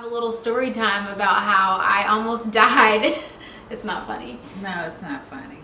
have a little story time about how I almost died. It's not funny. No, it's not funny.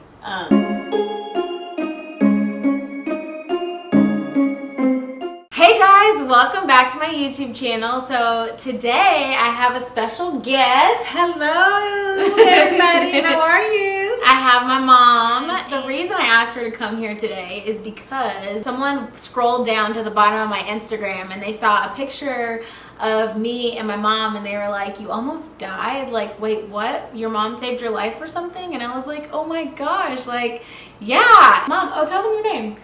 Hey guys, welcome back to my YouTube channel. So today I have a special guest. Hello, everybody. How are you? I have my mom. The reason I asked her to come here today is because someone scrolled down to the bottom of my Instagram and they saw a picture of me and my mom and they were like, you almost died? Like, wait, what? Your mom saved your life or something? And I was like, oh my gosh, like, yeah. Mom, tell them your name.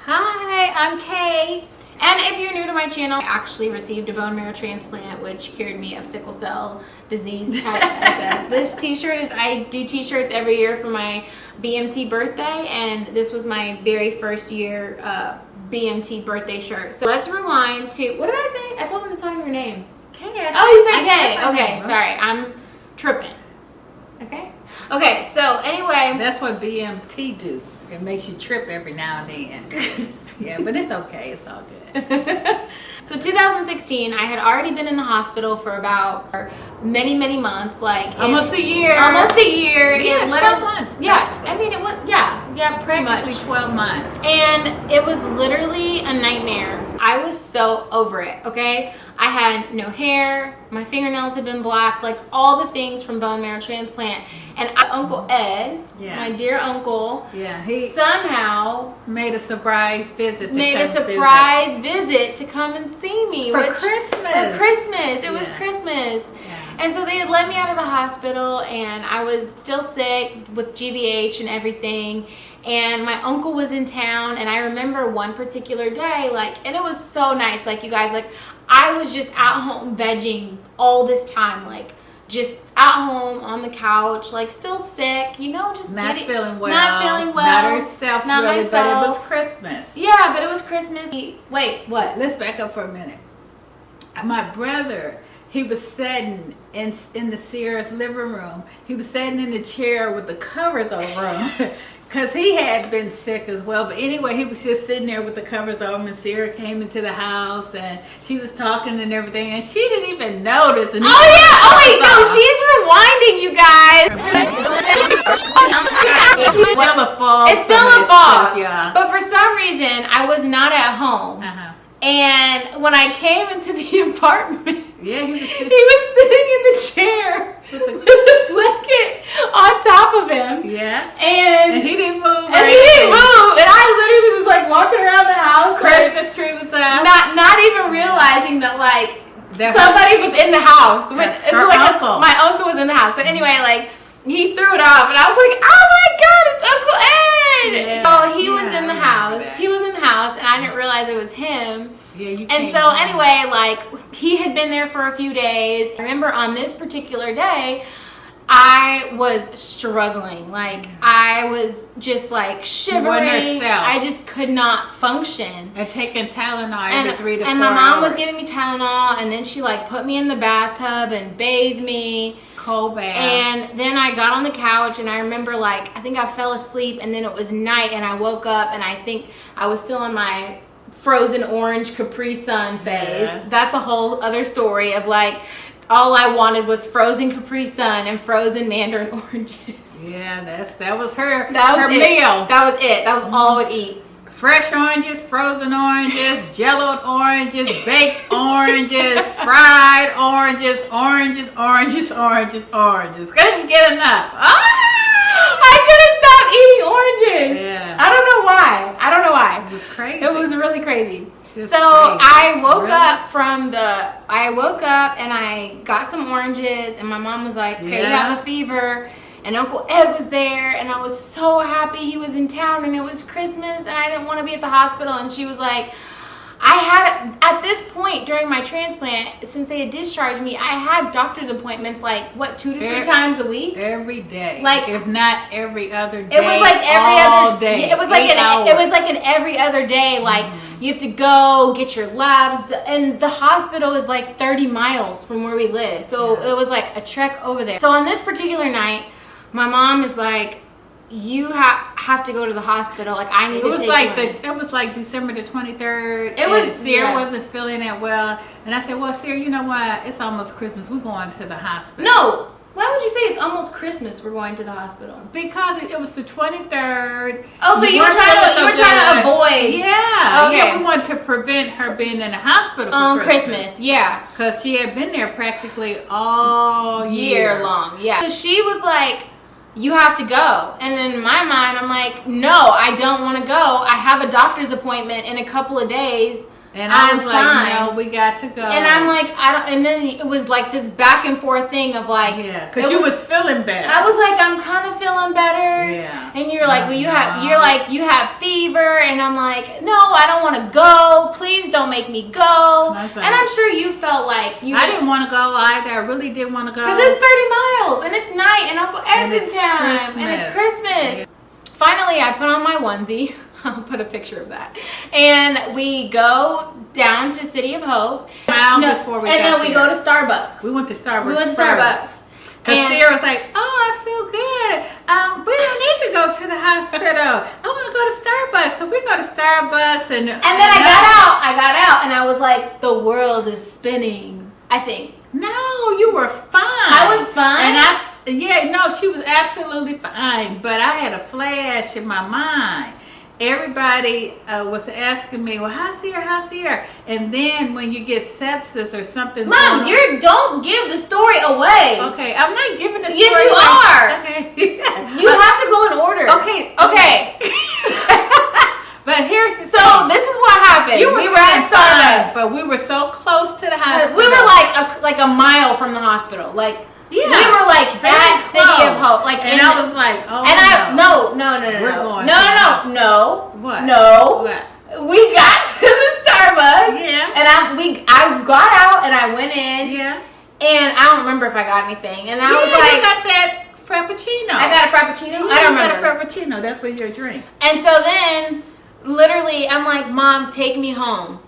Hi, I'm Kay. And if you're new to my channel, I actually received a bone marrow transplant, which cured me of sickle cell disease type SS. This t-shirt is, I do t-shirts every year for my BMT birthday, and this was my very first year BMT birthday shirt. So let's rewind to, what did I say? I told them to tell you your name. Kay. Oh, you said Kay. Okay, sorry, I'm tripping. Okay, so anyway. That's what BMT do. It makes you trip every now and then. Yeah, but it's okay. It's all good. So 2016, I had already been in the hospital for about many months, like almost a year. Almost a year. Yeah, 12 months. Yeah, I mean it was. Yeah, pretty much 12 months. And it was literally a nightmare. I was so over it. Okay, I had no hair. My fingernails had been black, like all the things from bone marrow transplant. And Uncle Ed, my dear uncle, he somehow made a surprise visit. Visit to come and see me for Christmas. It was Christmas. Yeah. And so they had let me out of the hospital, and I was still sick with GBH and everything. And my uncle was in town, and I remember one particular day, and it was so nice, you guys, I was just at home vegging all this time, just at home on the couch, still sick, just not feeling well, not herself, not really, myself. But it was Christmas. Yeah, but it was Christmas. Wait, what? Let's back up for a minute. My brother, he was sitting in the Sierra's living room. He was sitting in the chair with the covers over him. Because he had been sick as well. But anyway, he was just sitting there with the covers on, and Sarah came into the house, and she was talking and everything, and she didn't even notice. And she's rewinding, you guys. It's still a fog. Yeah. But for some reason, I was not at home. And when I came into the apartment, he was sitting in the chair with a blanket on top of him. Yeah. And he didn't move. And he didn't move. And I literally was walking around the house. Christmas tree was out. Not even realizing that somebody was in the house. My uncle was in the house. So anyway, he threw it off, and I was like, oh my God, it's Uncle Ed! Yeah. So he was in the house. He was in the house, and I didn't realize it was him. Yeah, and so anyway, he had been there for a few days. I remember on this particular day, I was struggling. I was just shivering. I just could not function. And taking Tylenol every 3 to 4 hours. And my mom was giving me Tylenol, and then she put me in the bathtub and bathed me. Cold bath. And then I got on the couch, and I remember I think I fell asleep, and then it was night, and I woke up, and I think I was still in my frozen orange Capri Sun phase. Yeah. That's a whole other story of all I wanted was frozen Capri Sun and frozen mandarin oranges. Yeah, that was her meal. That was it. That was all I would eat. Fresh oranges, frozen oranges, jelloed oranges, baked oranges, fried oranges. Couldn't get enough. I couldn't stop eating oranges. Yeah. I don't know why. It was crazy. It was really crazy. Just so crazy. I woke up and I got some oranges, and my mom was like, okay, you have a fever. And Uncle Ed was there, and I was so happy he was in town, and it was Christmas, and I didn't want to be at the hospital. And she was like, at this point during my transplant, since they had discharged me, I had doctor's appointments 2 to 3 times a week? Every day. If not every other day. It was every day. It was an every other day. You have to go get your labs, and the hospital is 30 miles from where we live. So it was a trek over there. So on this particular night, my mom is like, you have to go to the hospital. Like, I need to take you in. It was like December the 23rd. It was, Sarah wasn't feeling that well, and I said, well, Sarah, you know what? It's almost Christmas. We're going to the hospital. No. Why would you say it's almost Christmas? We're going to the hospital because it was the 23rd. Oh, so you were trying to avoid? Yeah. Okay. Yeah, we wanted to prevent her being in the hospital on Christmas. Yeah, because she had been there practically all year long. Yeah. So she was like, you have to go. And in my mind, I'm like, no, I don't want to go. I have a doctor's appointment in a couple of days. And I was like, no, we got to go. And I'm like, I don't. And then it was like this back and forth thing of like, yeah, because you was feeling better. I was like, I'm kind of feeling better. Yeah. And you're like, well, you're like, you have fever, and I'm like, no, I don't want to go. Please don't make me go. And I'm sure you felt like I didn't want to go either. I really didn't want to go because it's 30 miles and it's night and Uncle Ed's in town and it's Christmas. Yeah. Finally, I put on my onesie. I'll put a picture of that. And we go down to City of Hope. Before we and then we go to Starbucks. We went to Starbucks. Because Sarah was like, oh, I feel good. We don't need to go to the hospital. I want to go to Starbucks. So we go to Starbucks. And then I got out and I was like, the world is spinning, I think. No, you were fine. I was fine? She was absolutely fine. But I had a flash in my mind. Everybody was asking me, well, how's Sarah? And then when you get sepsis or something. Mom, don't give the story away. Okay, I'm not giving the story away. Yes, you are. Okay. You have to go in order. Okay. But So this is what happened. We were at Starbucks. But we were so close to the hospital. We were like a mile from the hospital. Like, yeah. We were like that City of Hope. Like, and I was like, oh, no. We're going No. What? No. What? We got to the Starbucks. Yeah. And I got out and I went in. Yeah. And I don't remember if I got anything. And I was like, you got that Frappuccino. I got a Frappuccino? I don't remember. Got a Frappuccino. That's what your drink. And so then, literally, I'm like, Mom, take me home.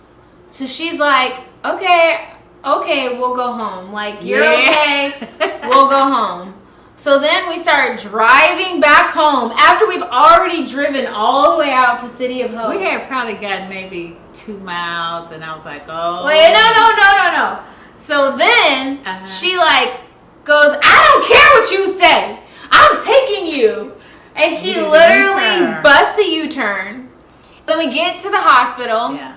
So she's like, okay, we'll go home. Like, you're okay, we'll go home. So then we start driving back home after we've already driven all the way out to City of Hope. We had probably gotten maybe 2 miles, and I was like, oh. Wait, no. So then she like goes, I don't care what you say. I'm taking you. And she literally busts a U-turn. Then we get to the hospital. Yeah.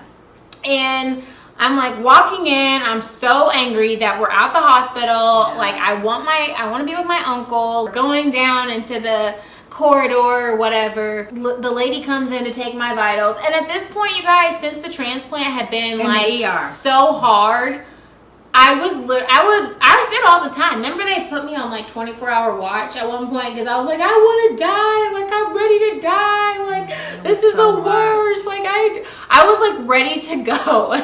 And I'm like walking in. I'm so angry that we're at the hospital. Yeah. Like I want to be with my uncle. Going down into the corridor or whatever. The lady comes in to take my vitals. And at this point, you guys, since the transplant had been so hard, I said all the time. Remember they put me on like 24-hour watch at one point because I was like, I want to die. Like I'm ready to die. Like this is the worst. Like I was like ready to go.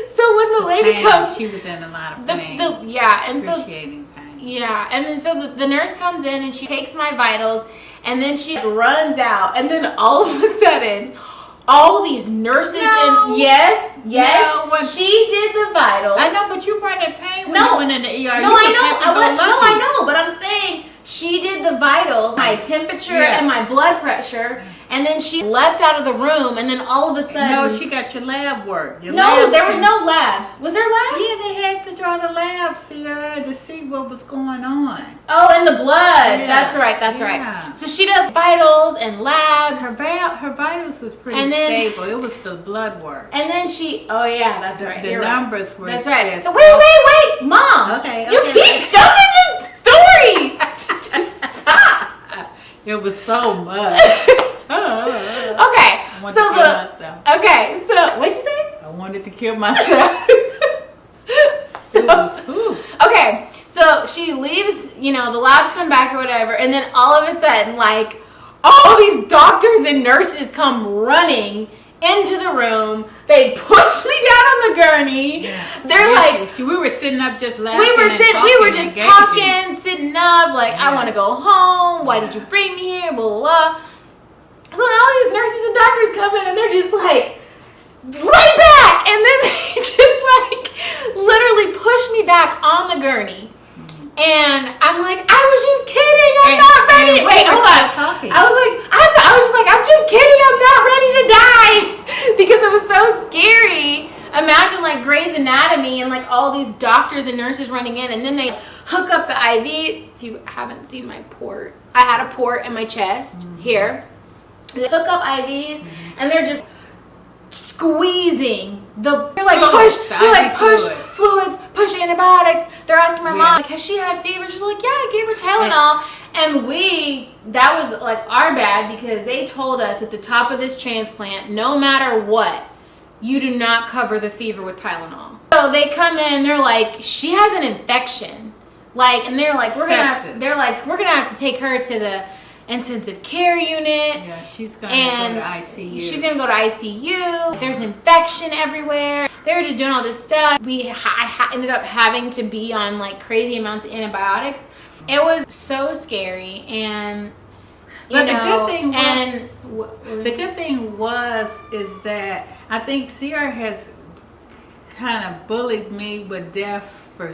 So when the lady comes, she was in a lot of pain. Excruciating pain. Yeah, and then so the nurse comes in and she takes my vitals and then she runs out and then all of a sudden all these nurses yes, she did the vitals. I know, but you weren't in pain when you went in the ER. I know, but I'm saying she did the vitals, my temperature and my blood pressure, and then she left out of the room, and then all of a sudden... No, she got your lab work. There was no labs. Was there labs? Yeah, they had to draw the labs, Sierra, to see what was going on. Oh, and the blood. Yeah. That's right. So she does vitals and labs. Her vitals was pretty stable. It was the blood work. And then she... Oh, yeah, that's right. The numbers were... That's right. So wait, Mom. Okay. You keep jumping the stories. Stop. It was so much. Okay, so what'd you say? I wanted to kill myself. Okay, so she leaves, the labs come back or whatever, and then all of a sudden, like, all these doctors and nurses come running into the room. They push me down on the gurney. Yeah. They're like, we were sitting up just laughing. We were just talking, sitting up, like, I want to go home. Why did you bring me here? Blah, blah, blah. So all these nurses and doctors come in and they're just like, lay back. And then they just like literally push me back on the gurney. And I'm like, I was just kidding. I'm not ready. Wait, hold on. Talking. I was just like, I'm just kidding. I'm not ready to die because it was so scary. Imagine like Grey's Anatomy and like all these doctors and nurses running in, and then they hook up the IV. If you haven't seen my port, I had a port in my chest here. They hook up IVs, and they're just squeezing they're like push fluids, push antibiotics. They're asking my mom, like, has she had fever? She's like, yeah, I gave her Tylenol. And that was like our bad, because they told us at the top of this transplant, no matter what, you do not cover the fever with Tylenol. So they come in, they're like, she has an infection, like, and they're like, we're gonna have to take her to the intensive care unit. Yeah, she's gonna go to ICU. She's gonna go to ICU. There's infection everywhere. They were just doing all this stuff. I ended up having to be on like crazy amounts of antibiotics. It was so scary, and the good thing is that I think Sierra has kind of bullied me with death for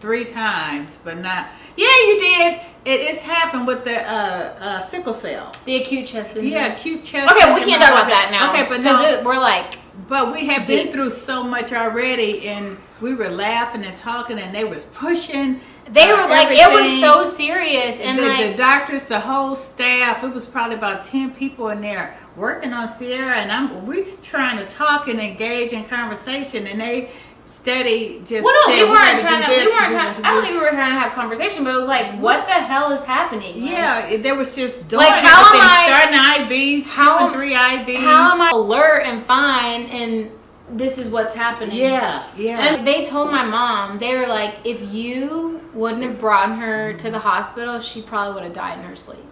3 times, but not. Yeah, you did. It's happened with the sickle cell. The acute chest syndrome. Yeah, acute chest. Okay, we can't talk about that now. Okay, but no, we're like. But we have been through so much already, and we were laughing and talking, and they was pushing. They were like, everything. It was so serious, and the doctors, the whole staff. It was probably about 10 people in there working on Sierra, and we trying to talk and engage in conversation, and they steady just. Well, no, we weren't trying to. I don't think we were trying to have a conversation, but it was like, what the hell is happening? Like, yeah, there was just doing like, how am I starting IVs, 2 and 3 IVs? How am I alert and fine and this is what's happening? Yeah. And they told my mom, they were like, if you wouldn't have brought her to the hospital, she probably would have died in her sleep.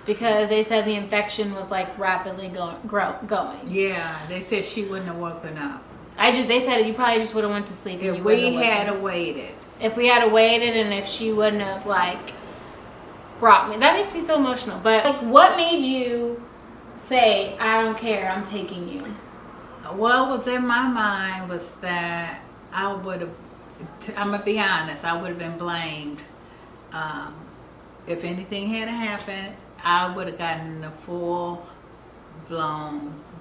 Because they said the infection was like rapidly going. Yeah, they said she wouldn't have woken up. They said you probably just would have went to sleep. If we had waited. If we had waited, and if she wouldn't have like brought me. That makes me so emotional. But like, what made you say, I don't care, I'm taking you? What was in my mind was that I would have, I'm going to be honest, I would have been blamed. If anything had happened, I would have gotten the full-blown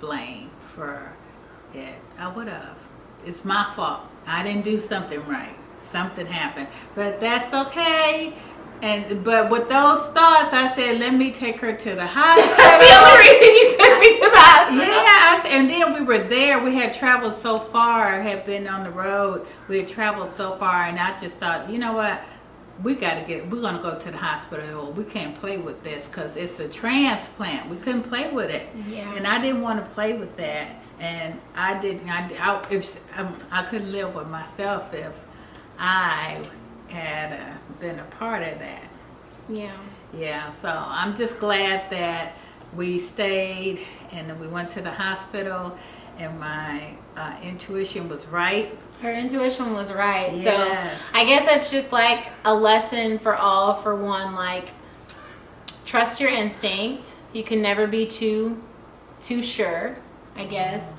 blame for it. I would have. It's my fault. I didn't do something right. Something happened. But that's okay. But with those thoughts, I said, let me take her to the hospital. That's the only reason you took me to the hospital. Yeah, and then we were there. We had traveled so far, had been on the road. We had traveled so far, and I just thought, you know what? We're going to go to the hospital. We can't play with this because it's a transplant. We couldn't play with it. Yeah. And I didn't want to play with that. And I didn't. I couldn't live with myself if I had been a part of that. Yeah. Yeah. So I'm just glad that we stayed and we went to the hospital, and my intuition was right. Her intuition was right. Yes. So I guess that's just like a lesson for all. For one, like, trust your instinct. You can never be too sure, I guess.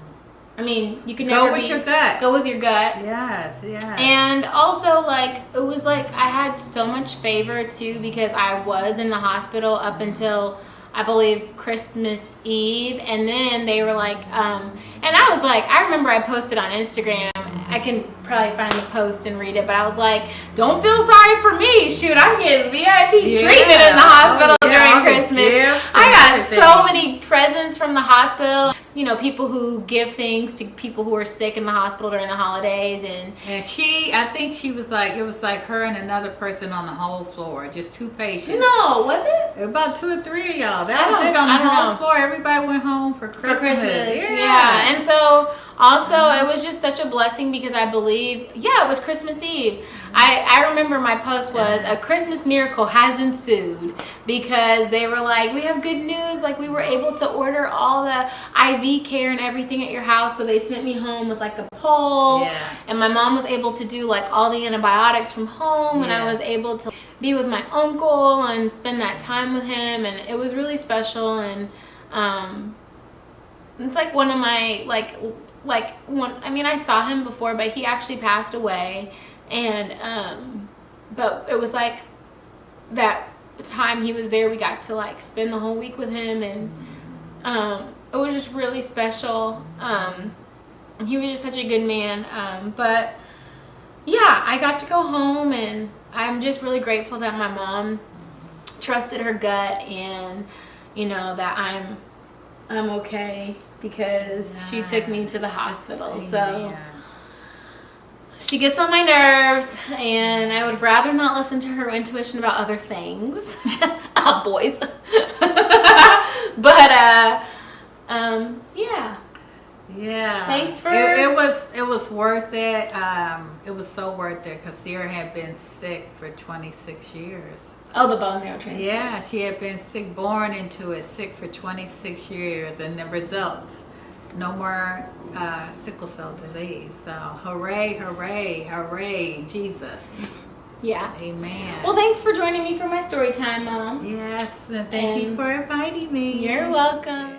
I mean, you can never go with your gut. Go with your gut. Yes. And also, like, it was like I had so much favor too, because I was in the hospital up until I believe Christmas Eve, and then they were like, and I was like, I remember I posted on Instagram. I can probably find the post and read it, but I was like, don't feel sorry for me. Shoot, I'm getting VIP treatment in the hospital during Christmas. I got so many presents from the hospital. You know, people who give things to people who are sick in the hospital during the holidays. And I think she was like, it was like her and another person on the whole floor, just 2 patients. No, was it? About 2 or 3 of y'all. That was it on the whole floor. Everybody went home for Christmas. Yeah. And so also it was just such a blessing, because I believe, it was Christmas Eve. I remember my post was, a Christmas miracle has ensued, because they were like, we have good news, like we were able to order all the IV care and everything at your house, so they sent me home with like a pole, and my mom was able to do like all the antibiotics from home, and I was able to be with my uncle and spend that time with him, and it was really special. And it's like one of my I saw him before, but he actually passed away. And but it was like that time he was there, we got to like spend the whole week with him, and it was just really special. He was just such a good man. But yeah, I got to go home, and I'm just really grateful that my mom trusted her gut, and that I'm okay, because she took me to the hospital. So she gets on my nerves, and I would rather not listen to her intuition about other things. Boys. But yeah. Yeah. Thanks for it was worth it. It was so worth it, because Sierra had been sick for 26 years. Oh, the bone marrow transplant. Yeah, she had been sick, born into it, sick for 26 years, and the results, no more sickle cell disease. So hooray, hooray, hooray, Jesus. Yeah. Amen. Well, thanks for joining me for my story time, Mom. Yes, and thank you for inviting me. You're welcome.